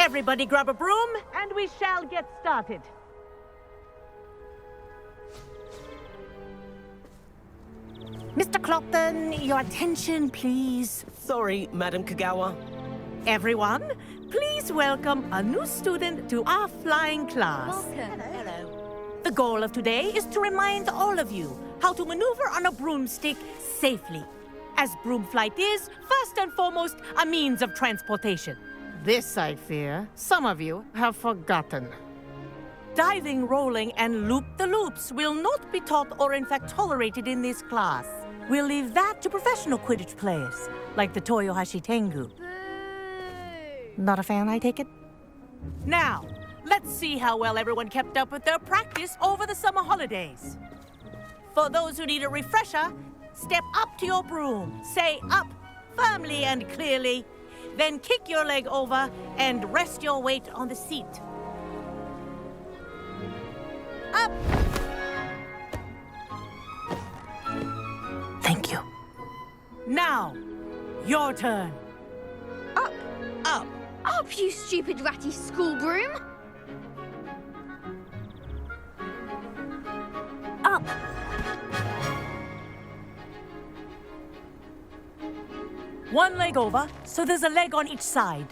Everybody grab a broom, and we shall get started. Mr. Clopton, your attention, please. Sorry, Madam Kagawa. Everyone, please welcome a new student to our flying class. Welcome. Hello. The goal of today is to remind all of you how to maneuver on a broomstick safely, as broom flight is, first and foremost, a means of transportation. This, I fear, some of you have forgotten. Diving, rolling, and loop-the-loops will not be taught or in fact tolerated in this class. We'll leave that to professional Quidditch players, like the Toyohashi Tengu. Not a fan, I take it? Now, let's see how well everyone kept up with their practice over the summer holidays. For those who need a refresher, step up to your broom, say up firmly and clearly, then kick your leg over and rest your weight on the seat. Up! Thank you. Now, your turn. Up. Up. Up, you stupid ratty school broom. Up. One leg over, so there's a leg on each side.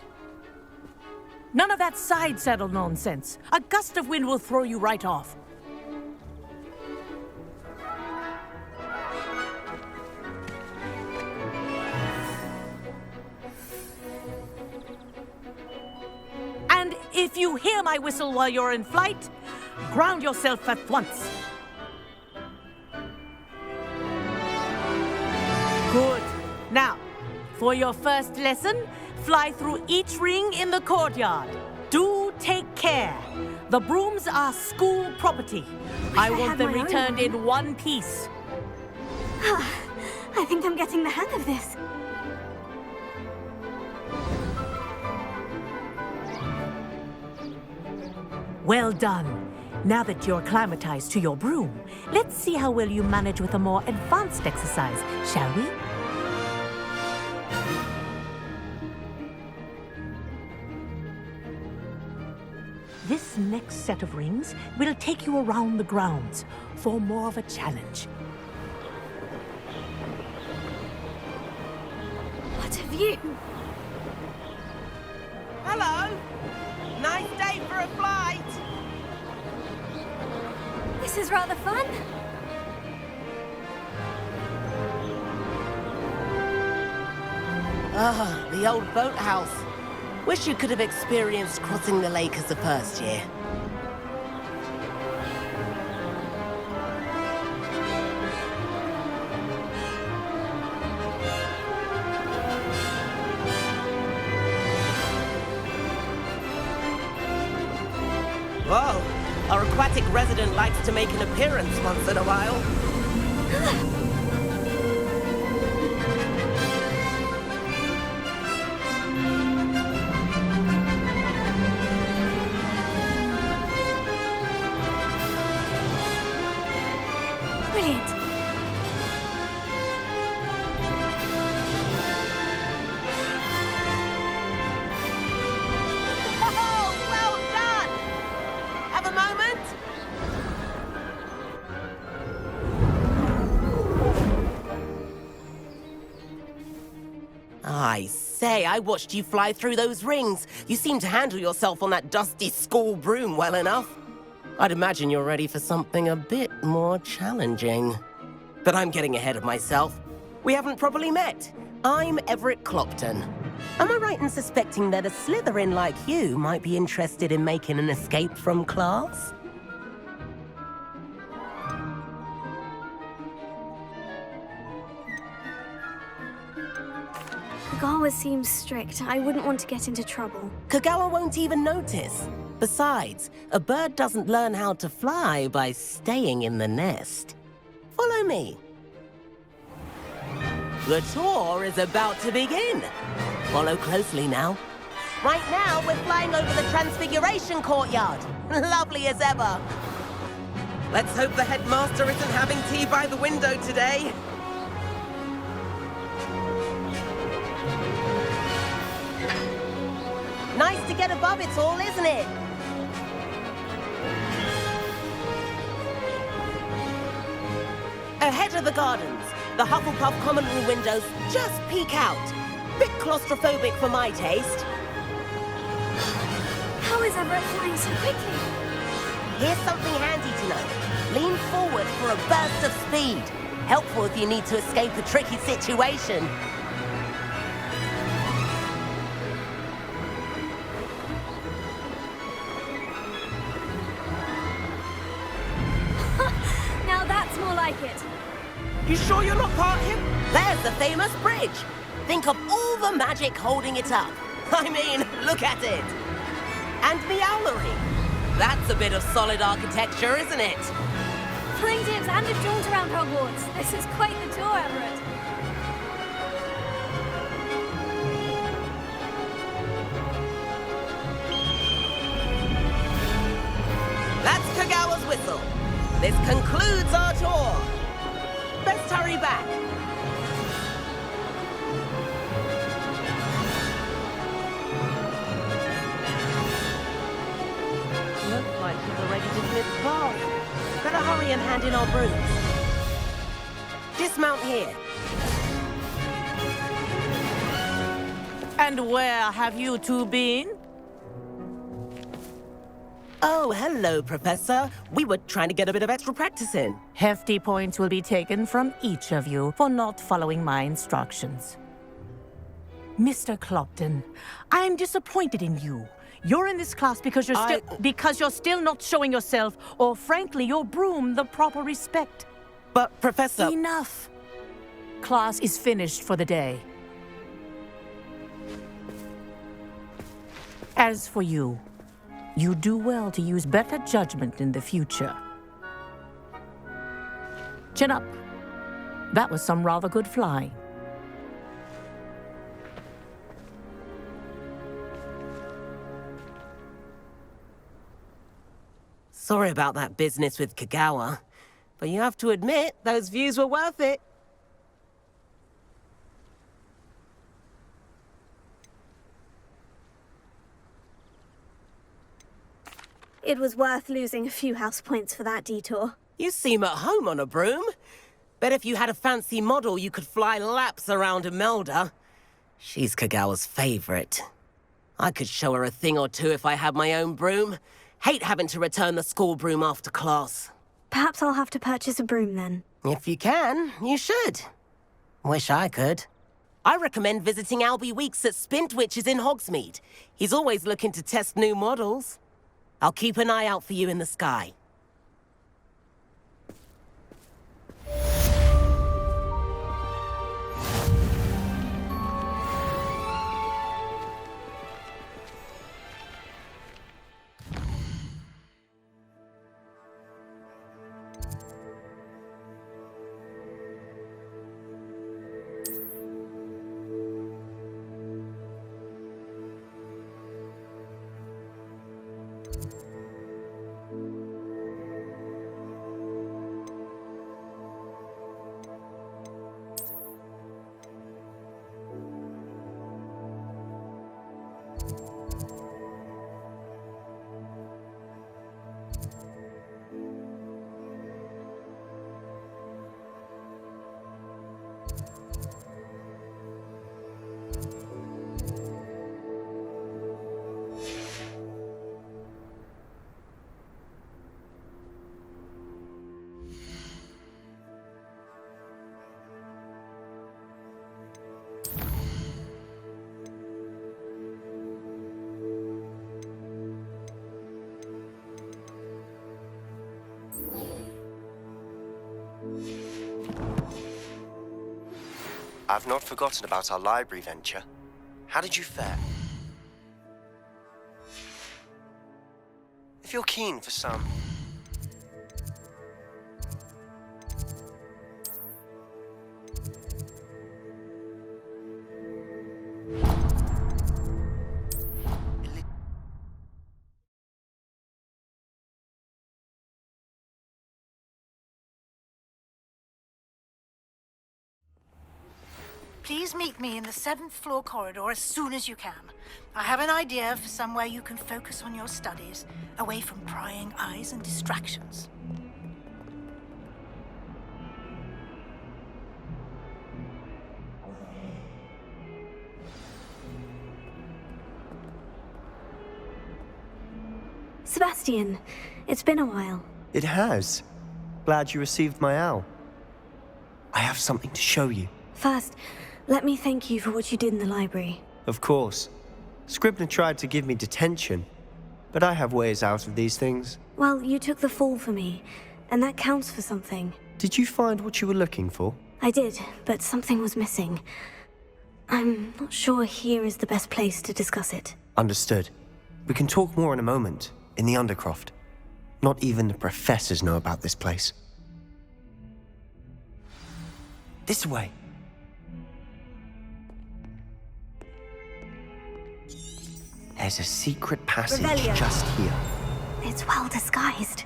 None of that side saddle nonsense. A gust of wind will throw you right off. And if you hear my whistle while you're in flight, ground yourself at once. Good. Now, for your first lesson, fly through each ring in the courtyard. Do take care. The brooms are school property. I want them returned in one piece. I think I'm getting the hang of this. Well done. Now that you're acclimatized to your broom, let's see how well you manage with a more advanced exercise, shall we? This next set of rings will take you around the grounds for more of a challenge. What a view. Hello. Nice day for a flight. This is rather fun. Ah, the old boathouse. Wish you could have experienced crossing the lake as a first year. Whoa, our aquatic resident likes to make an appearance once in a while. Brilliant. Oh, well done! Have a moment? I say, I watched you fly through those rings. You seem to handle yourself on that dusty school broom well enough. I'd imagine you're ready for something a bit more challenging. But I'm getting ahead of myself. We haven't properly met. I'm Everett Clopton. Am I right in suspecting that a Slytherin like you might be interested in making an escape from class? Kagawa seems strict. I wouldn't want to get into trouble. Kagawa won't even notice. Besides, a bird doesn't learn how to fly by staying in the nest. Follow me. The tour is about to begin. Follow closely now. Right now, we're flying over the Transfiguration Courtyard. Lovely as ever. Let's hope the headmaster isn't having tea by the window today. Nice just to get above it all, isn't it? Ahead of the gardens, the Hufflepuff common room windows just peek out. Bit claustrophobic for my taste. How is Everett flying so quickly? Here's something handy to know. Lean forward for a burst of speed. Helpful if you need to escape a tricky situation. Now that's more like it. You sure you're not part him? There's the famous bridge. Think of all the magic holding it up. I mean, look at it. And the owlery. That's a bit of solid architecture, isn't it? Flying dibs and a jaunt around Hogwarts. This is quite the tour, Everett. That's Kagawa's whistle. This concludes our tour. Best hurry back. Looks like she's already dismissed class. Better hurry and hand in our brooms. Dismount here. And where have you two been? Oh, hello, Professor. We were trying to get a bit of extra practice in. Hefty points will be taken from each of you for not following my instructions. Mr. Clopton, I'm disappointed in you. You're in this class because you're still not showing yourself, or frankly, your broom the proper respect. But, Professor... Enough. Class is finished for the day. As for you, you do well to use better judgment in the future. Chin up. That was some rather good flying. Sorry about that business with Kagawa, but you have to admit, those views were worth it. It was worth losing a few house points for that detour. You seem at home on a broom. Bet if you had a fancy model, you could fly laps around Imelda. She's Kagawa's favorite. I could show her a thing or two if I had my own broom. Hate having to return the school broom after class. Perhaps I'll have to purchase a broom then. If you can, you should. Wish I could. I recommend visiting Albie Weeks at Spintwitches in Hogsmeade. He's always looking to test new models. I'll keep an eye out for you in the sky. I've not forgotten about our library venture. How did you fare? If you're keen for some... Please meet me in the 7th floor corridor as soon as you can. I have an idea for somewhere you can focus on your studies, away from prying eyes and distractions. Sebastian, it's been a while. It has. Glad you received my owl. I have something to show you. First, let me thank you for what you did in the library. Of course. Scribner tried to give me detention, but I have ways out of these things. Well, you took the fall for me, and that counts for something. Did you find what you were looking for? I did, but something was missing. I'm not sure here is the best place to discuss it. Understood. We can talk more in a moment, in the Undercroft. Not even the professors know about this place. This way. There's a secret passage Revelio. just here. It's well disguised.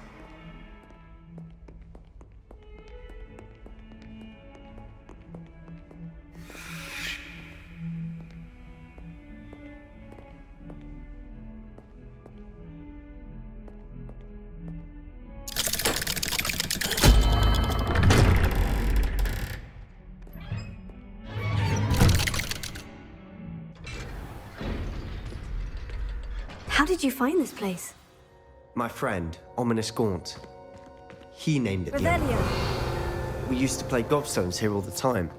How did you find this place? My friend, Ominous Gaunt. He named it the Undercroft. Revelio. We used to play gobstones here all the time.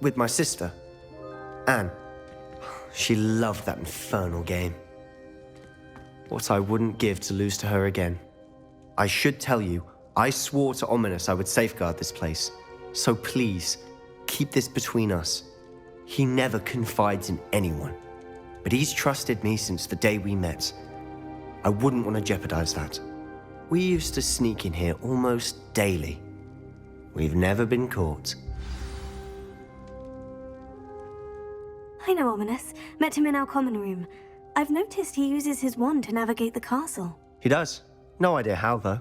With my sister, Anne. She loved that infernal game. What I wouldn't give to lose to her again. I should tell you, I swore to Ominous I would safeguard this place. So please, keep this between us. He never confides in anyone. But he's trusted me since the day we met. I wouldn't want to jeopardize that. We used to sneak in here almost daily. We've never been caught. I know Ominous. Met him in our common room. I've noticed he uses his wand to navigate the castle. He does. No idea how, though.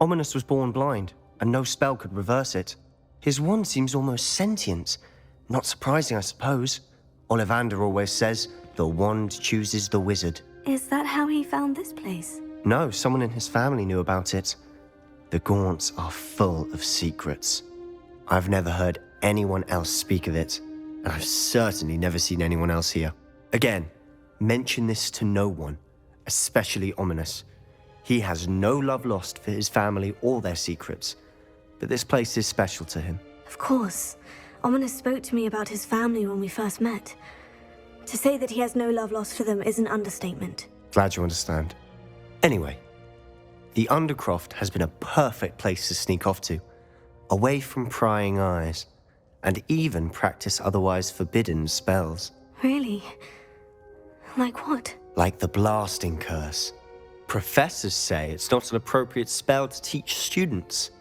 Ominous was born blind, and no spell could reverse it. His wand seems almost sentient. Not surprising, I suppose. Ollivander always says, the wand chooses the wizard. Is that how he found this place? No, someone in his family knew about it. The Gaunts are full of secrets. I've never heard anyone else speak of it, and I've certainly never seen anyone else here. Again, mention this to no one, especially Ominous. He has no love lost for his family or their secrets, but this place is special to him. Of course. Ominous spoke to me about his family when we first met. To say that he has no love lost for them is an understatement. Glad you understand. Anyway, the Undercroft has been a perfect place to sneak off to, away from prying eyes, and even practice otherwise forbidden spells. Really? Like what? Like the blasting curse. Professors say it's not an appropriate spell to teach students.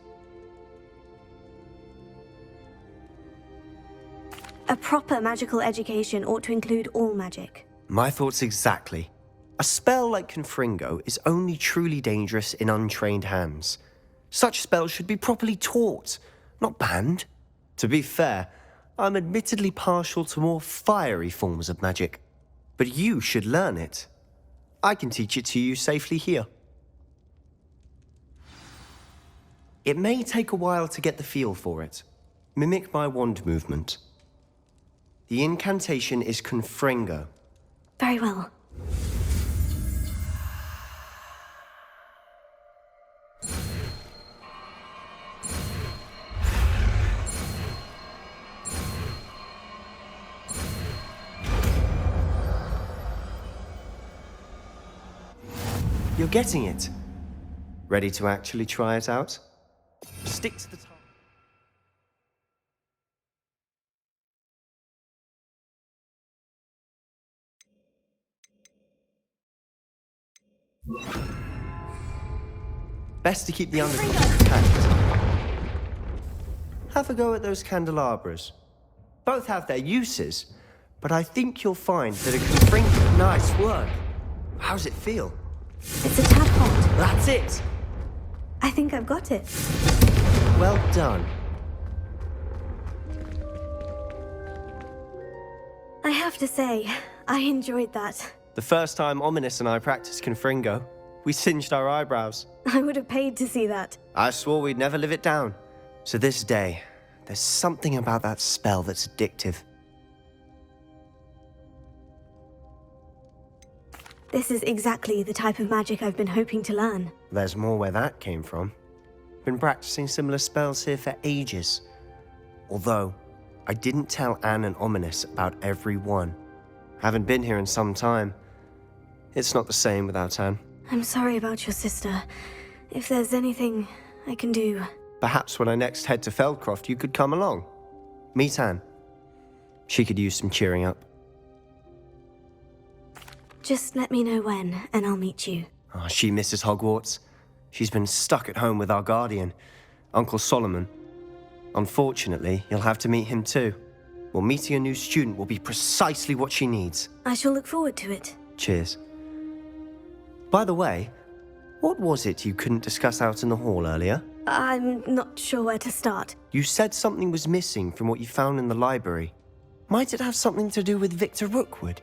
A proper magical education ought to include all magic. My thoughts exactly. A spell like Confringo is only truly dangerous in untrained hands. Such spells should be properly taught, not banned. To be fair, I'm admittedly partial to more fiery forms of magic. But you should learn it. I can teach it to you safely here. It may take a while to get the feel for it. Mimic my wand movement. The incantation is Confringo. Very well. You're getting it. Ready to actually try it out? Stick to the target. Best to keep the undercroft intact. Have a go at those candelabras. Both have their uses, but I think you'll find that it can bring nice work. How's it feel? It's a tad hot. That's it. I think I've got it. Well done. have to say, I enjoyed that. The first time Ominous and I practiced Confringo, we singed our eyebrows. I would have paid to see that. I swore we'd never live it down. So this day, there's something about that spell that's addictive. This is exactly the type of magic I've been hoping to learn. There's more where that came from. Been practicing similar spells here for ages. Although, I didn't tell Anne and Ominous about every one. Haven't been here in some time. It's not the same without Anne. I'm sorry about your sister. If there's anything I can do... Perhaps when I next head to Feldcroft, you could come along. Meet Anne. She could use some cheering up. Just let me know when, and I'll meet you. Oh, she misses Hogwarts. She's been stuck at home with our guardian, Uncle Solomon. Unfortunately, you'll have to meet him too. Well, meeting a new student will be precisely what she needs. I shall look forward to it. Cheers. By the way, what was it you couldn't discuss out in the hall earlier? I'm not sure where to start. You said something was missing from what you found in the library. Might it have something to do with Victor Rookwood?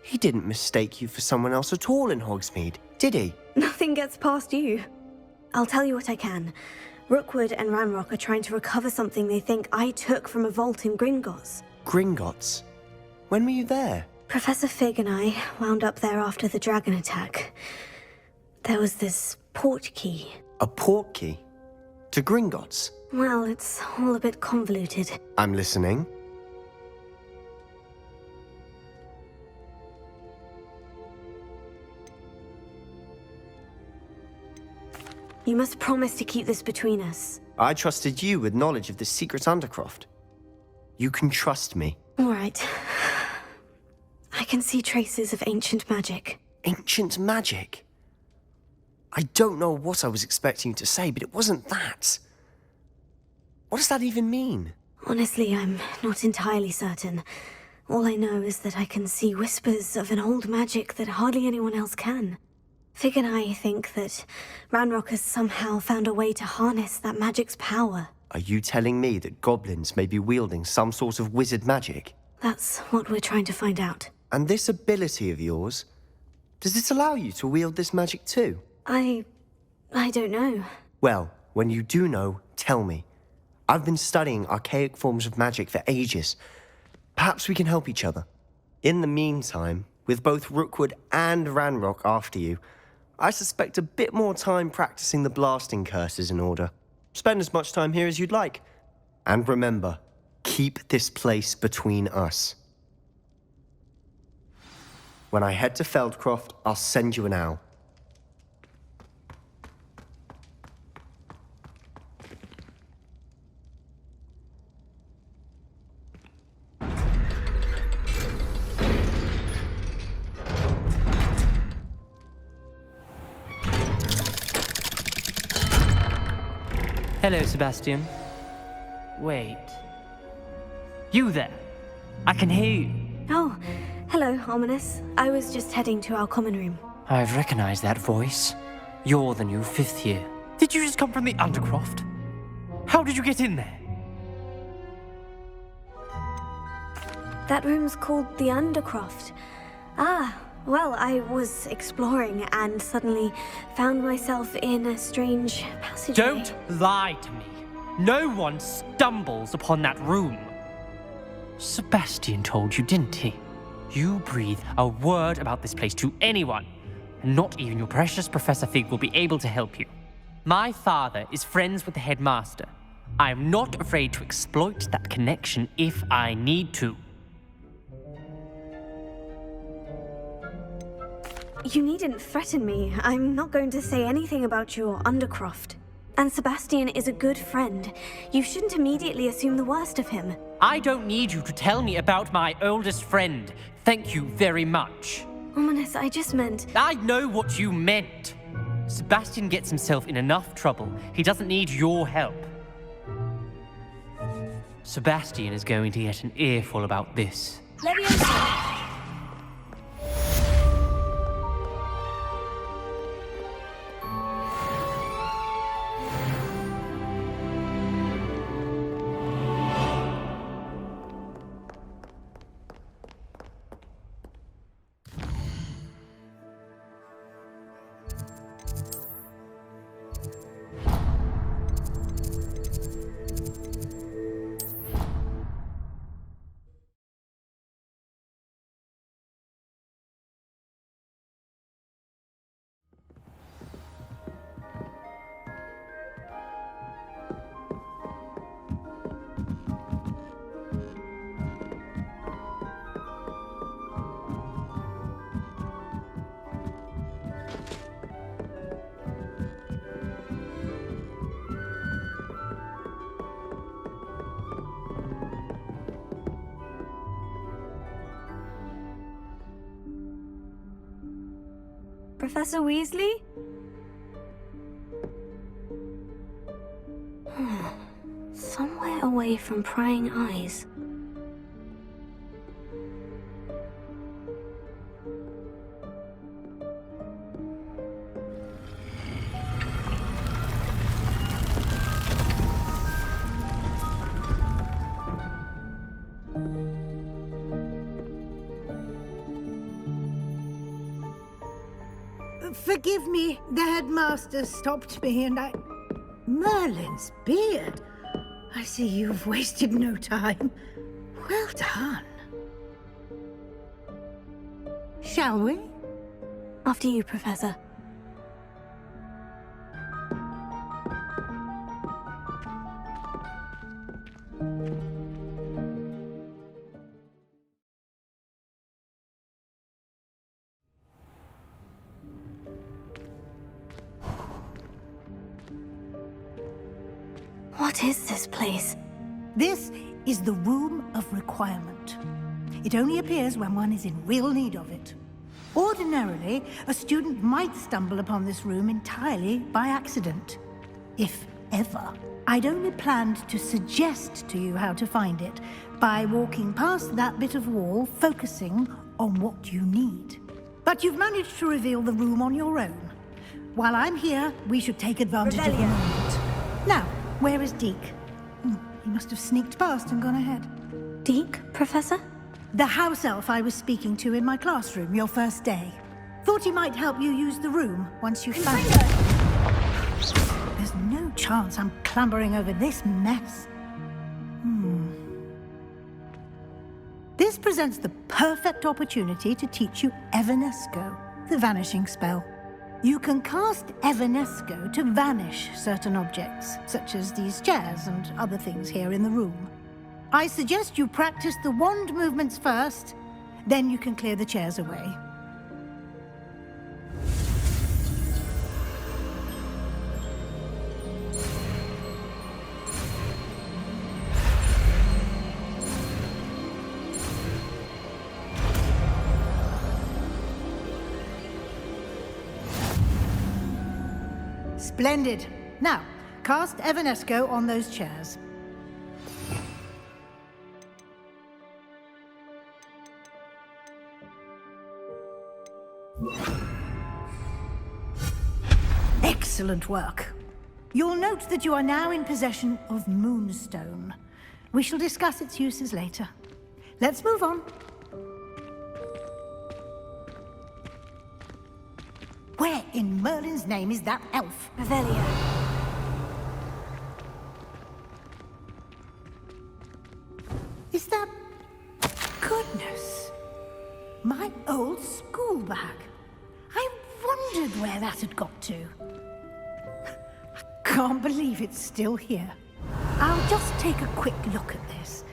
He didn't mistake you for someone else at all in Hogsmeade, did he? Nothing gets past you. I'll tell you what I can. Rookwood and Ranrock are trying to recover something they think I took from a vault in Gringotts. Gringotts? When were you there? Professor Fig and I wound up there after the dragon attack. There was this port key. A port key? To Gringotts? Well, it's all a bit convoluted. I'm listening. You must promise to keep this between us. I trusted you with knowledge of the secret Undercroft. You can trust me. All right. I can see traces of ancient magic. Ancient magic? I don't know what I was expecting you to say, but it wasn't that. What does that even mean? Honestly, I'm not entirely certain. All I know is that I can see whispers of an old magic that hardly anyone else can. Fig and I think that Ranrock has somehow found a way to harness that magic's power. Are you telling me that goblins may be wielding some sort of wizard magic? That's what we're trying to find out. And this ability of yours, does it allow you to wield this magic too? I don't know. Well, when you do know, tell me. I've been studying archaic forms of magic for ages. Perhaps we can help each other. In the meantime, with both Rookwood and Ranrock after you, I suspect a bit more time practicing the blasting curse is in order. Spend as much time here as you'd like. And remember, keep this place between us. When I head to Feldcroft, I'll send you an owl. Hello, Sebastian. Wait. You there? I can hear you. Oh, hello, Ominous. I was just heading to our common room. I've recognized that voice. You're the new 5th year. Did you just come from the Undercroft? How did you get in there? That room's called the Undercroft. Ah, well, I was exploring and suddenly found myself in a strange passageway. Don't lie to me. No one stumbles upon that room. Sebastian told you, didn't he? You breathe a word about this place to anyone, and not even your precious Professor Fig will be able to help you. My father is friends with the headmaster. I am not afraid to exploit that connection if I need to. You needn't threaten me. I'm not going to say anything about your Undercroft. And Sebastian is a good friend. You shouldn't immediately assume the worst of him. I don't need you to tell me about my oldest friend. Thank you very much. Ominous, I just meant... I know what you meant. Sebastian gets himself in enough trouble. He doesn't need your help. Sebastian is going to get an earful about this. Leviosa! Professor Weasley? Somewhere away from prying eyes. Forgive me, the headmaster stopped me and I... Merlin's beard. I see you've wasted no time. Well done. Shall we? After you, Professor. What is this place? This is the Room of Requirement. It only appears when one is in real need of it. Ordinarily, a student might stumble upon this room entirely by accident. If ever. I'd only planned to suggest to you how to find it by walking past that bit of wall, focusing on what you need. But you've managed to reveal the room on your own. While I'm here, we should take advantage of the moment. Now, where is Deke? He must have sneaked past and gone ahead. Deke, Professor? The house elf I was speaking to in my classroom your first day. Thought he might help you use the room once you found it. There's no chance I'm clambering over this mess. This presents the perfect opportunity to teach you Evanesco, the vanishing spell. You can cast Evanesco to vanish certain objects, such as these chairs and other things here in the room. I suggest you practice the wand movements first, then you can clear the chairs away. Splendid. Now, cast Evanesco on those chairs. Excellent work. You'll note that you are now in possession of Moonstone. We shall discuss its uses later. Let's move on. Where in Merlin's name is that elf? Revelio. Is that... Goodness. My old school bag. I wondered where that had got to. I can't believe it's still here. I'll just take a quick look at this.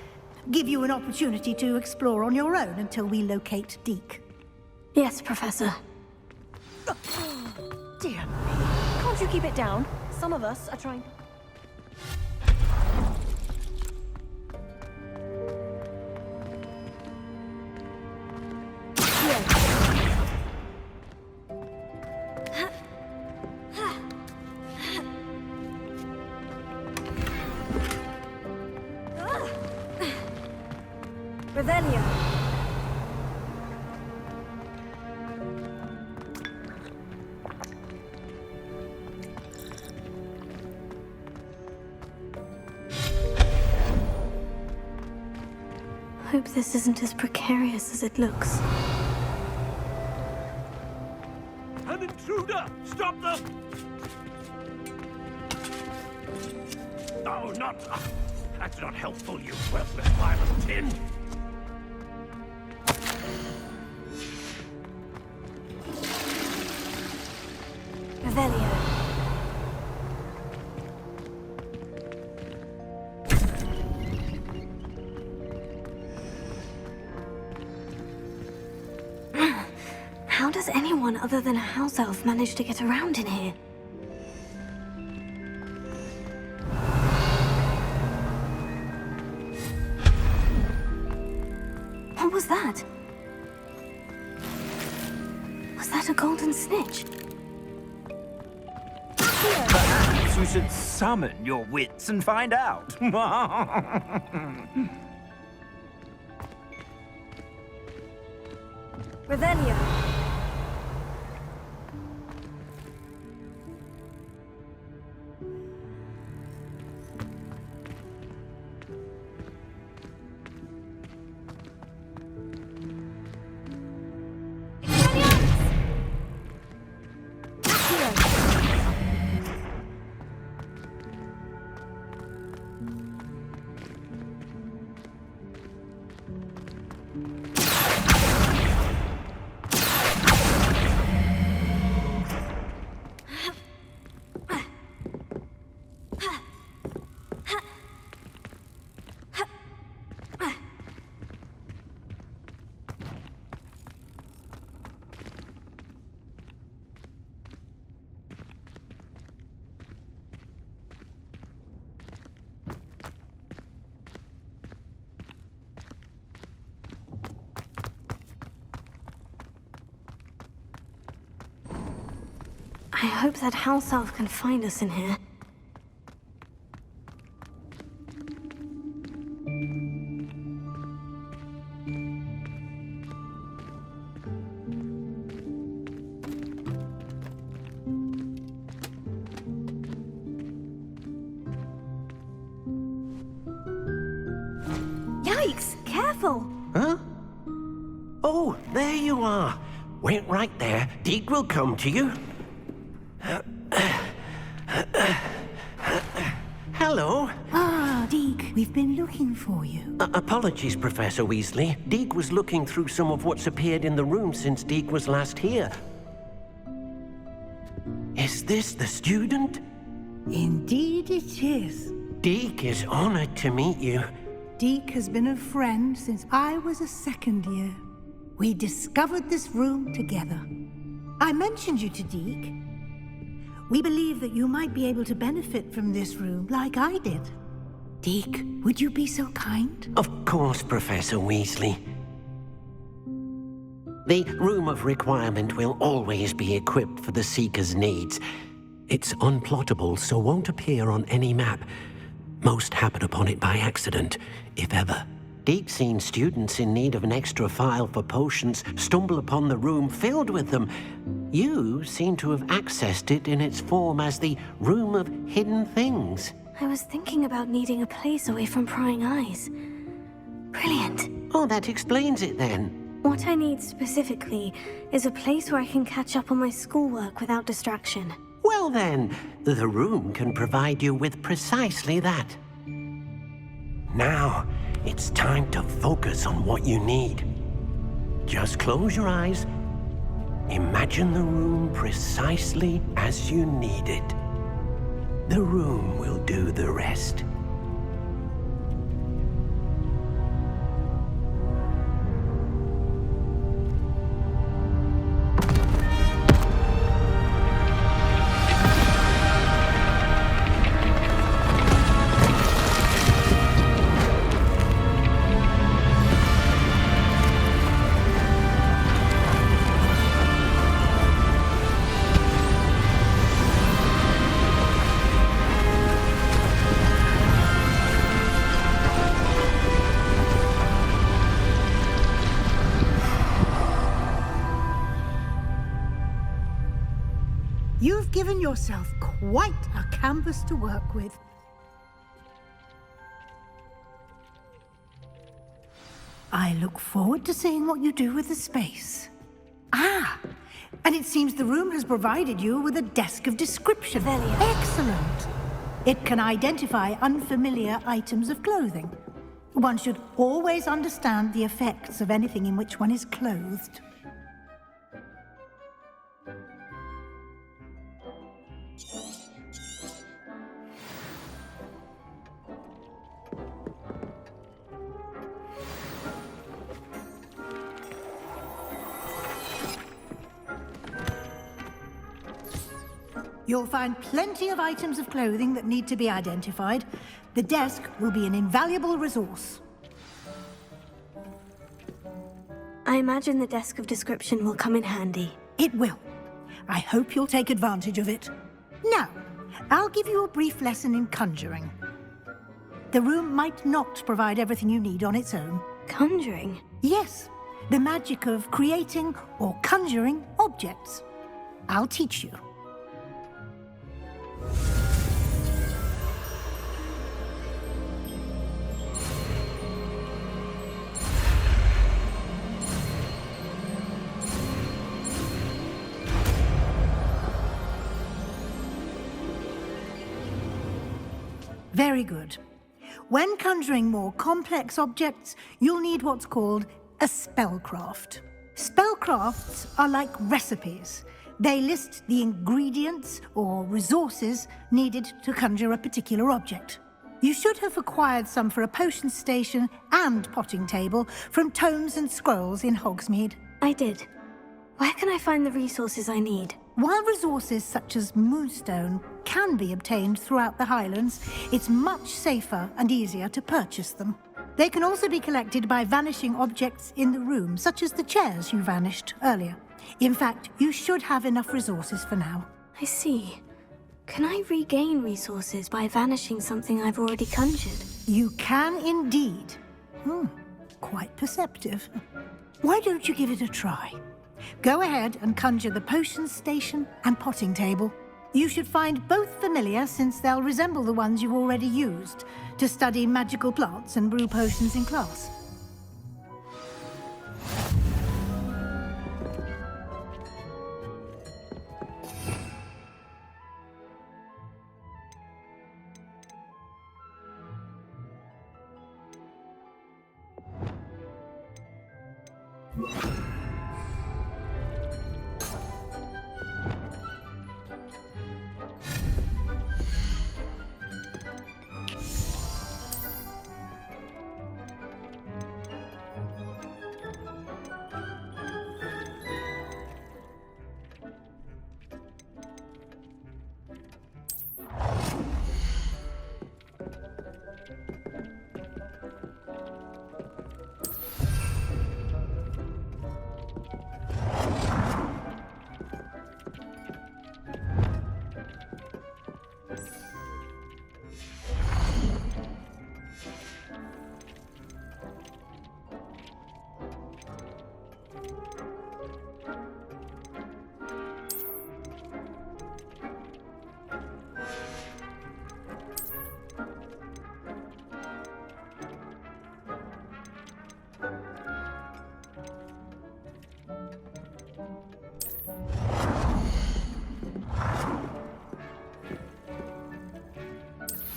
Give you an opportunity to explore on your own until we locate Deke. Yes, Professor. Dear me. Can't you keep it down? Some of us are trying... Revelio. Hope this isn't as precarious as it looks. An intruder! Stop them! Oh, not... that's not helpful, you worthless pile of tin! Revelio. How does anyone other than a house elf manage to get around in here? What was that? Was that a golden snitch? Perhaps you should summon your wits and find out. Revelio. I hope that house elf can find us in here. Yikes! Careful! Huh? Oh, there you are. Wait right there. Deke will come to you. Hello. Ah, Deke, we've been looking for you. Apologies, Professor Weasley. Deke was looking through some of what's appeared in the room since Deke was last here. Is this the student? Indeed it is. Deke is honored to meet you. Deke has been a friend since I was a second year. We discovered this room together. I mentioned you to Deke. We believe that you might be able to benefit from this room like I did. Deke, would you be so kind? Of course, Professor Weasley. The Room of Requirement will always be equipped for the Seeker's needs. It's unplottable, so won't appear on any map. Most happen upon it by accident, if ever. Deke's seen students in need of an extra file for potions stumble upon the room filled with them. You seem to have accessed it in its form as the Room of Hidden Things. I was thinking about needing a place away from prying eyes. Brilliant. Oh, that explains it then. What I need specifically is a place where I can catch up on my schoolwork without distraction. Well then, the room can provide you with precisely that. Now, it's time to focus on what you need. Just close your eyes. Imagine the room precisely as you need it. The room will do the rest. You've given yourself quite a canvas to work with. I look forward to seeing what you do with the space. Ah, and it seems the room has provided you with a desk of description. Excellent. It can identify unfamiliar items of clothing. One should always understand the effects of anything in which one is clothed. You'll find plenty of items of clothing that need to be identified. The desk will be an invaluable resource. I imagine the desk of description will come in handy. It will. I hope you'll take advantage of it. Now, I'll give you a brief lesson in conjuring. The room might not provide everything you need on its own. Conjuring? Yes, the magic of creating or conjuring objects. I'll teach you. Very good. When conjuring more complex objects, you'll need what's called a spellcraft. Spellcrafts are like recipes. They list the ingredients or resources needed to conjure a particular object. You should have acquired some for a potion station and potting table from tomes and scrolls in Hogsmeade. I did. Where can I find the resources I need? While resources such as moonstone can be obtained throughout the Highlands, it's much safer and easier to purchase them. They can also be collected by vanishing objects in the room, such as the chairs you vanished earlier. In fact, you should have enough resources for now. I see. Can I regain resources by vanishing something I've already conjured? You can indeed. Quite perceptive. Why don't you give it a try? Go ahead and conjure the potion station and potting table. You should find both familiar, since they'll resemble the ones you've already used to study magical plants and brew potions in class.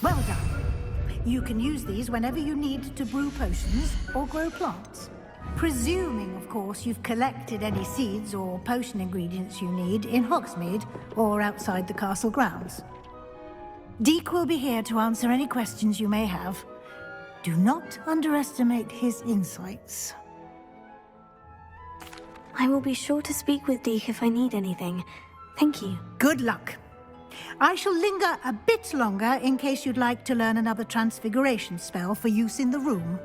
Well done. You can use these whenever you need to brew potions or grow plants. Presuming, of course, you've collected any seeds or potion ingredients you need in Hogsmeade or outside the castle grounds. Deek will be here to answer any questions you may have. Do not underestimate his insights. I will be sure to speak with Deek if I need anything. Thank you. Good luck. I shall linger a bit longer in case you'd like to learn another transfiguration spell for use in the room.